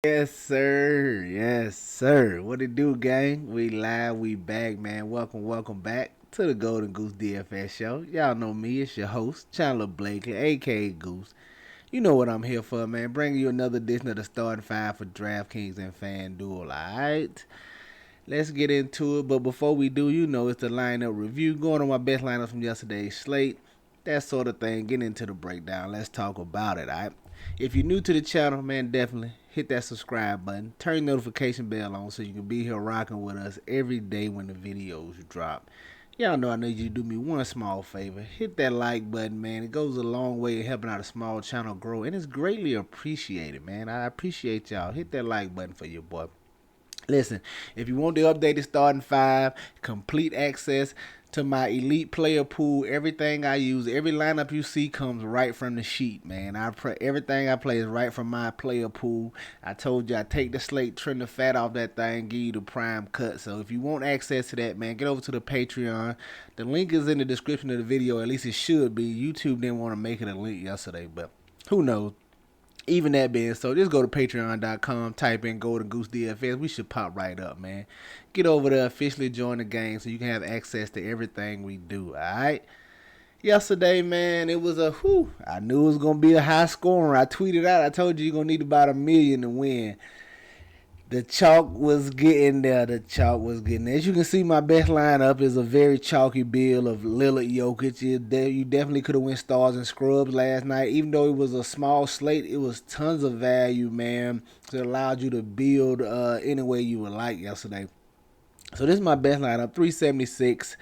Yes, sir. Yes, sir. What it do, gang? We live, we back, man. Welcome back to the Golden Goose DFS show. Y'all know me, it's your host, Chandler Blakely, aka Goose. You know what I'm here for, man. Bringing you another edition of the starting five for DraftKings and FanDuel, alright? Let's get into it, but before we do, you know it's the lineup review. Going on my best lineup from yesterday's slate. That sort of thing. Getting into the breakdown. Let's talk about it, alright? If you're new to the channel, man, definitely hit that subscribe button. Turn the notification bell on so you can be here rocking with us every day when the videos drop. Y'all know I need you to do me one small favor. Hit that like button, man. It goes a long way in helping out a small channel grow, and it's greatly appreciated, man. I appreciate y'all. Hit that like button for your boy. Listen, if you want the updated starting five, complete access to my elite player pool, everything I use, every lineup you see comes right from the sheet, man. Everything I play is right from my player pool. I told you I take the slate, trim the fat off that thing, give you the prime cut. So if you want access to that, man, get over to the Patreon. The link is in the description of the video. At least it should be. YouTube didn't want to make it a link yesterday, but who knows? Even that being so, just go to patreon.com, type in Golden Goose DFS. We should pop right up, man. Get over there, officially join the game so you can have access to everything we do, alright? Yesterday, man, it was I knew it was going to be a high scorer. I tweeted out, I told you you're going to need about 1 million to win. The chalk was getting there. As you can see, my best lineup is a very chalky build of Lillard, Jokic. You definitely could have went stars and scrubs last night. Even though it was a small slate, it was tons of value, man. So it allowed you to build any way you would like yesterday. So this is my best lineup, 376.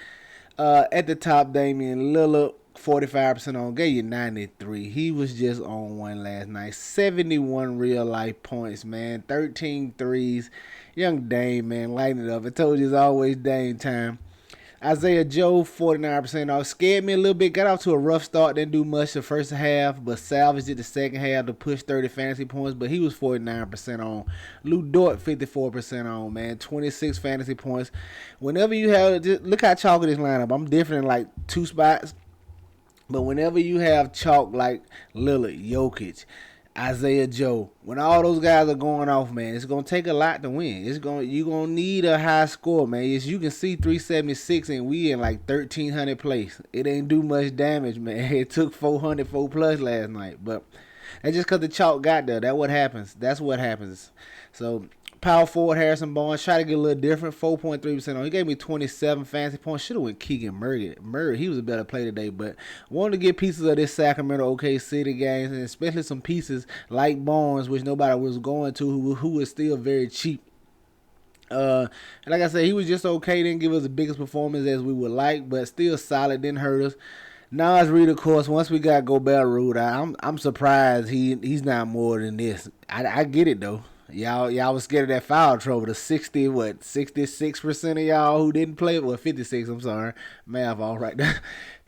At the top, Damian Lillard, 45% on, gave you 93. He was just on one last night. 71 real life points, man. 13 threes. Young Dame, man, lighting it up. I told you it's always Dame time. Isaiah Joe, 49% off. Scared me a little bit. Got off to a rough start. Didn't do much the first half, but salvaged it the second half to push 30 fantasy points. But he was 49% on. Lou Dort, 54% on, man. 26 fantasy points. Whenever you have, just look how chalky this lineup. I'm different in like 2 spots. But whenever you have chalk like Lillard, Jokic, Isaiah Joe, when all those guys are going off, man, it's gonna take a lot to win. You're gonna need a high score, man. As you can see, 376 and we in like 1300 place. It ain't do much damage, man. It took 400 plus last night, but that's just because the chalk got there. That's what happens. So power forward Harrison Barnes, try to get a little different, 4.3% on. He gave me 27 fantasy points. Should have went Keegan Murray. He was a better play today, but wanted to get pieces of this Sacramento OK City games, and especially some pieces like Barnes, which nobody was going to, who was still very cheap. And like I said, he was just okay. Didn't give us the biggest performance as we would like, but still solid. Didn't hurt us. Nas Reed, of course, once we got Gobert ruled out, I'm surprised he's not more than this. I get it though. Y'all was scared of that foul trouble. The 66% of y'all who didn't play, well, 56, I'm sorry. Math all right there.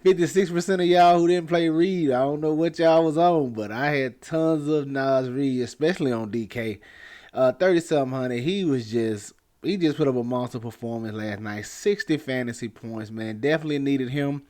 56% of y'all who didn't play Reed. I don't know what y'all was on, but I had tons of Nas Reed, especially on DK. 3700. He just put up a monster performance last night. 60 fantasy points, man. Definitely needed him.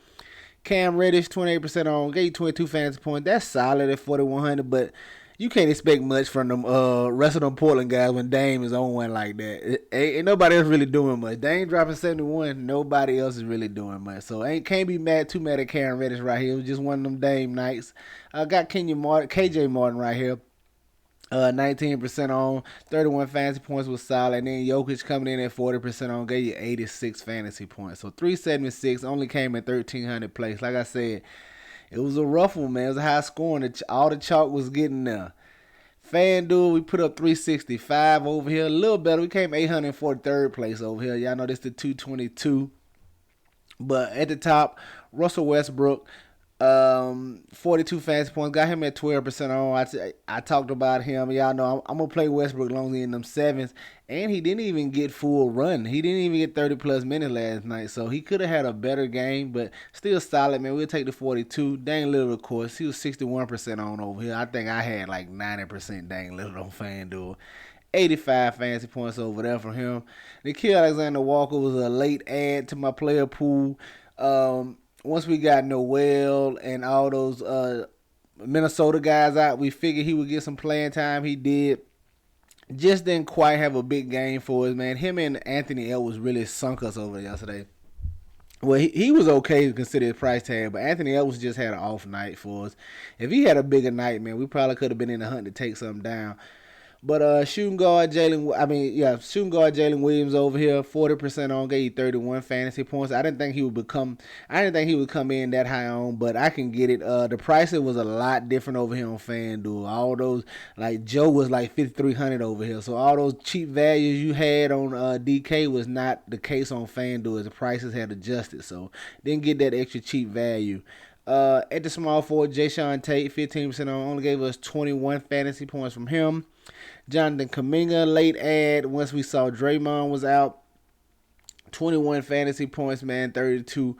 Cam Reddish, 28% on, gave 22 fantasy points. That's solid at 4,100, but you can't expect much from them rest of them Portland guys when Dame is on one like that. Ain't nobody else really doing much. Dame dropping 71, nobody else is really doing much. So can't be too mad at Cam Reddish right here. It was just one of them Dame nights. Got KJ Martin right here. 19% on, 31 fantasy points was solid. And then Jokic coming in at 40% on, gave you 86 fantasy points. So 376 only came in 1,300 place. Like I said, it was a rough one, man. It was a high scoring. All the chalk was getting there. FanDuel, we put up 365 over here. A little better. We came 843rd place over here. Y'all know this the 222. But at the top, Russell Westbrook, 42 fantasy points. Got him at 12% on. I talked about him. Y'all know I'm going to play Westbrook long as he in them sevens. And he didn't even get full run. He didn't even get 30 plus minutes last night. So he could have had a better game, but still solid, man. We'll take the 42. Dang Lillard, of course. He was 61% on over here. I think I had like 90% Dang Lillard on FanDuel. 85 fantasy points over there from him. Nikhil Alexander Walker was a late add to my player pool. Once we got Noel and all those Minnesota guys out, we figured he would get some playing time. He did. Just didn't quite have a big game for us, man. Him and Anthony Edwards really sunk us over yesterday. Well, he was okay to consider his price tag, but Anthony Edwards just had an off night for us. If he had a bigger night, man, we probably could have been in the hunt to take something down. But shooting guard Jalen Williams over here, 40% on, gave you 31 fantasy points. I didn't think he would come in that high on, but I can get it. The pricing was a lot different over here on FanDuel. All those, like Joe was like 5,300 over here, so all those cheap values you had on DK was not the case on FanDuel as the prices had adjusted. So didn't get that extra cheap value. At the small forward, Jaysean Tate, 15% on, only gave us 21 fantasy points from him. Jonathan Kuminga, late ad once we saw Draymond was out. 21 fantasy points, man, 32%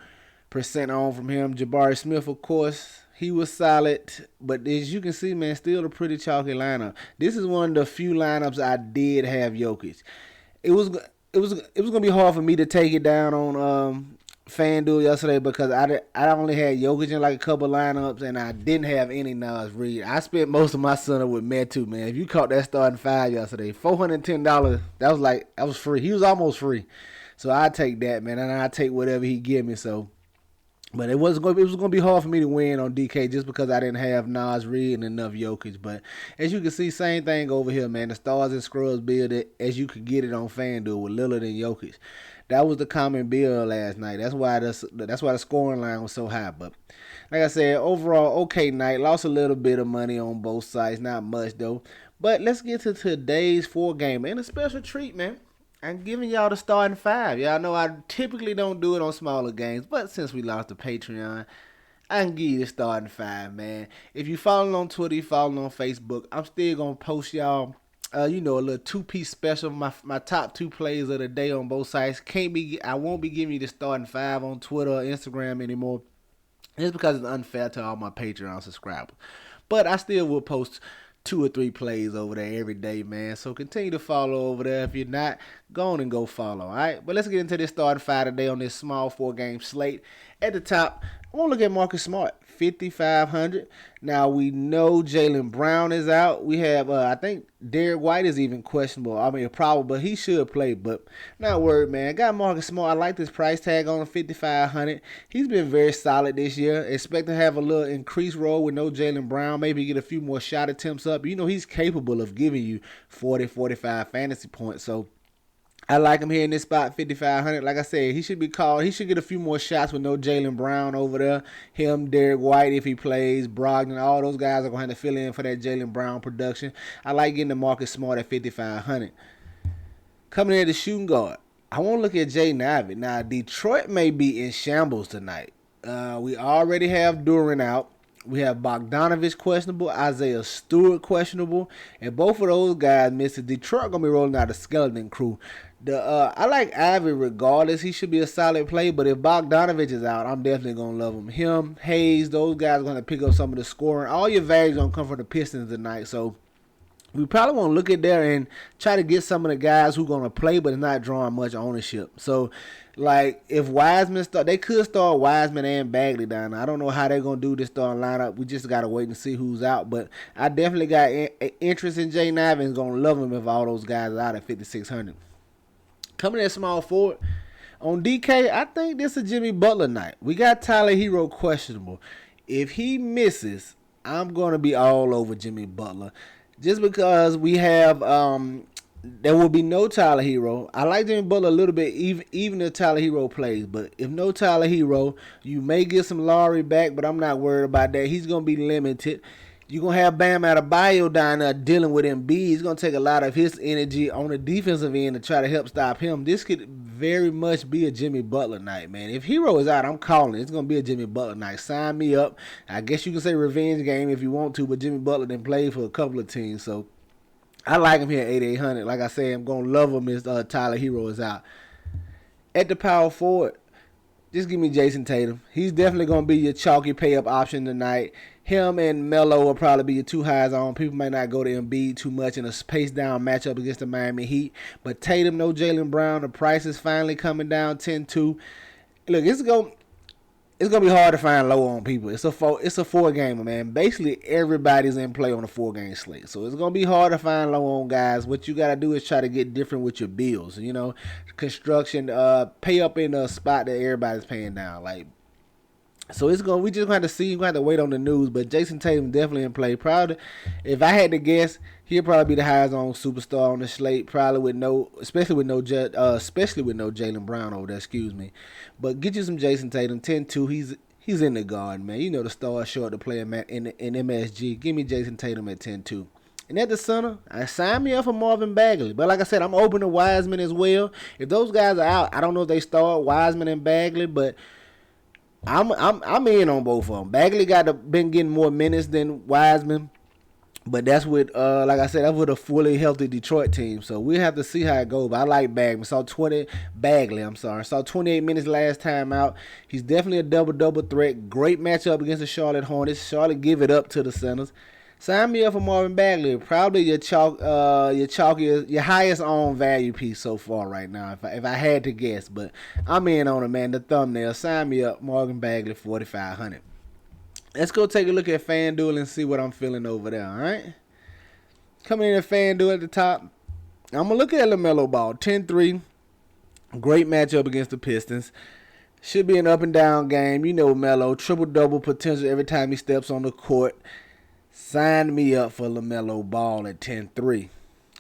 on from him. Jabari Smith, of course, he was solid. But as you can see, man, still a pretty chalky lineup. This is one of the few lineups I did have Jokic. It was gonna be hard for me to take it down on FanDuel yesterday because I only had Jokic in like a couple lineups and I didn't have any Nas Reed. I spent most of my center with Metu, man. If you caught that starting five yesterday, $410, that was free. He was almost free, so I take that, man, and I take whatever he give me. So, but it was going to be hard for me to win on DK just because I didn't have Nas Reed and enough Jokic. But as you can see, same thing over here, man. The stars and scrubs build it as you could get it on FanDuel with Lillard and Jokic. That was the common build last night. That's why the scoring line was so high. But like I said, overall okay night. Lost a little bit of money on both sides, not much though. But let's get to today's 4 game and a special treat, man. I'm giving y'all the starting five. Y'all know I typically don't do it on smaller games, but since we lost the Patreon, I can give you the starting five, man. If you following on Twitter, you following on Facebook, I'm still gonna post y'all, a little 2-piece special. My top 2 plays of the day on both sides. I won't be giving you the starting five on Twitter or Instagram anymore. Just because it's unfair to all my Patreon subscribers. But I still will post 2 or 3 plays over there every day, man. So continue to follow over there. If you're not, go on and go follow, all right? But let's get into this starting five today on this small 4-game slate. At the top, I want to look at Marcus Smart, 5,500. Now, we know Jaylen Brown is out. We have, I think Derek White is even questionable. I mean, probable, but he should play. But not worried, man. Got Marcus Smart. I like this price tag on him, 5,500. He's been very solid this year. Expect to have a little increased role with no Jaylen Brown. Maybe get a few more shot attempts up. You know, he's capable of giving you 40, 45 fantasy points. So, I like him here in this spot, 5,500. Like I said, he should be called. He should get a few more shots with no Jaylen Brown over there. Him, Derek White, if he plays, Brogdon, all those guys are going to have to fill in for that Jaylen Brown production. I like getting the Marcus Smart at 5,500. Coming in the shooting guard, I want to look at Jay Navid. Now, Detroit may be in shambles tonight. We already have Duran out. We have Bogdanovich questionable, Isaiah Stewart questionable, and both of those guys missing. Detroit gonna be rolling out a skeleton crew. I like Ivy regardless. He should be a solid play, but if Bogdanovich is out, I'm definitely gonna love him. Him, Hayes, those guys are gonna pick up some of the scoring. All your values gonna come from the Pistons tonight, so we probably want to look at there and try to get some of the guys who going to play but it's not drawing much ownership. So, like, if Wiseman start, they could start Wiseman and Bagley down there. I don't know how they're going to do this starting lineup. We just got to wait and see who's out. But I definitely got interest in Jay Nivens. Going to love him if all those guys are out at 5,600. Coming in small forward, on DK, I think this is Jimmy Butler night. We got Tyler Hero questionable. If he misses, I'm going to be all over Jimmy Butler. Just because we have, there will be no Tyler Hero. I like Jimmy Butler a little bit, even if Tyler Hero plays. But if no Tyler Hero, you may get some Laurie back, but I'm not worried about that. He's going to be limited. You're going to have Bam Adebayo down there dealing with Embiid. He's going to take a lot of his energy on the defensive end to try to help stop him. This could very much be a Jimmy Butler night, man. If Hero is out, I'm calling it. It's going to be a Jimmy Butler night. Sign me up. I guess you can say revenge game if you want to, but Jimmy Butler didn't play for a couple of teams, so I like him here at 8,800. Like I said, I'm going to love him if Tyler Hero is out. At the power forward, just give me Jason Tatum. He's definitely going to be your chalky pay-up option tonight. Him and Melo will probably be your 2 highs on. People might not go to Embiid too much in a pace-down matchup against the Miami Heat. But Tatum, no Jaylen Brown. The price is finally coming down 10-2. Look, it's going it's gonna be hard to find low on people. It's a four gamer, man. Basically, everybody's in play on a 4 game slate, so it's gonna be hard to find low on guys. What you gotta do is try to get different with your bills. Construction, pay up in a spot that everybody's paying down. Like, so we just gonna have to see. You gonna have to wait on the news. But Jason Tatum definitely in play. Probably, if I had to guess, he'll probably be the highest on superstar on the slate. Probably especially with no Jaylen Brown over there. Excuse me. But get you some Jason Tatum. 10-2. He's in the garden, man. The star short to play in MSG. Give me Jason Tatum at 10-2. And at the center, I signed me up for Marvin Bagley. But like I said, I'm open to Wiseman as well. If those guys are out, I don't know if they start Wiseman and Bagley, but I'm in on both of them. Bagley been getting more minutes than Wiseman, but that's with like I said, that's with a fully healthy Detroit team. So we have to see how it goes. But I like Bagley. Saw 28 minutes last time out. He's definitely a double threat. Great matchup against the Charlotte Hornets. Charlotte give it up to the Centers. Sign me up for Marvin Bagley. Probably your highest on value piece so far right now, if I had to guess. But I'm in on it, man. The thumbnail. Sign me up, Marvin Bagley, 4,500. Let's go take a look at FanDuel and see what I'm feeling over there. All right. Coming in at FanDuel at the top, I'm gonna look at LaMelo Ball, 10-3. Great matchup against the Pistons. Should be an up and down game. Melo, triple double potential every time he steps on the court. Sign me up for LaMelo Ball at 10-3.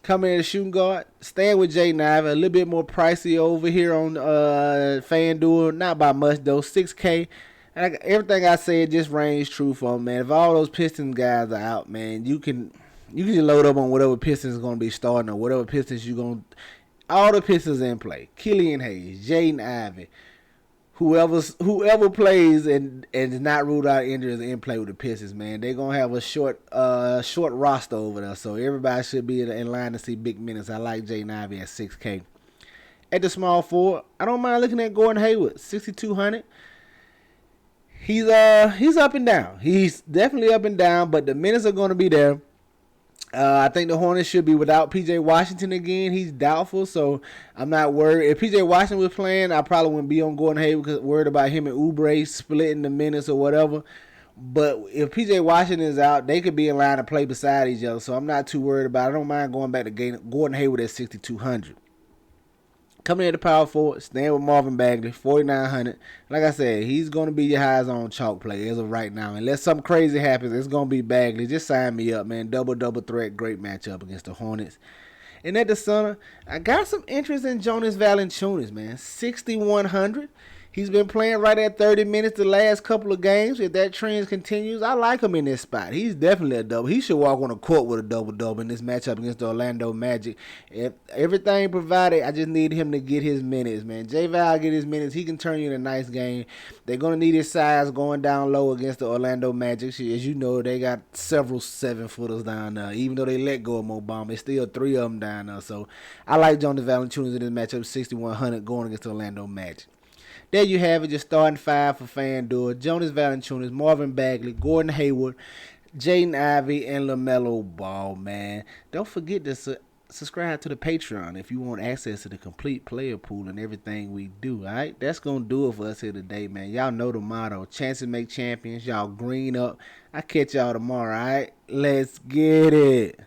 Coming in at shooting guard, staying with Jaden Ivey. A little bit more pricey over here on FanDuel. Not by much, though. $6K. Everything I said just rings true for him, man. If all those Pistons guys are out, man, you can load up on whatever Pistons is going to be starting or whatever Pistons you're going to. All the Pistons in play. Killian Hayes, Jaden Ivey. Whoever plays and is not ruled out injuries in play with the Pistons, man, they're gonna have a short roster over there. So everybody should be in line to see big minutes. I like Jaden Ivey at $6K. At the small forward, I don't mind looking at Gordon Hayward, 6,200. He's up and down. He's definitely up and down, but the minutes are gonna be there. I think the Hornets should be without P.J. Washington again. He's doubtful, so I'm not worried. If P.J. Washington was playing, I probably wouldn't be on Gordon Hayward because worried about him and Oubre splitting the minutes or whatever. But if P.J. Washington is out, they could be in line to play beside each other, so I'm not too worried about it. I don't mind going back to Gordon Hayward at 6,200. Coming in the power forward, staying with Marvin Bagley, 4,900. Like I said, he's going to be your highest on chalk play as of right now. Unless something crazy happens, it's going to be Bagley. Just sign me up, man. Double threat. Great matchup against the Hornets. And at the center, I got some interest in Jonas Valanciunas, man. 6,100. He's been playing right at 30 minutes the last couple of games. If that trend continues, I like him in this spot. He's definitely a double. He should walk on the court with a double in this matchup against the Orlando Magic. If everything provided, I just need him to get his minutes, man. J-Val get his minutes. He can turn you in a nice game. They're going to need his size going down low against the Orlando Magic. As you know, they got several 7-footers down there. Even though they let go of Mo Bamba, it's still 3 of them down there. So I like Jonas Valanciunas in this matchup, 6,100 going against the Orlando Magic. There you have it, your starting 5 for FanDuel. Jonas Valanciunas, Marvin Bagley, Gordon Hayward, Jaden Ivey, and LaMelo Ball, man. Don't forget to subscribe to the Patreon if you want access to the complete player pool and everything we do, all right? That's going to do it for us here today, man. Y'all know the motto. Chances make champions. Y'all green up. I'll catch y'all tomorrow, all right? Let's get it.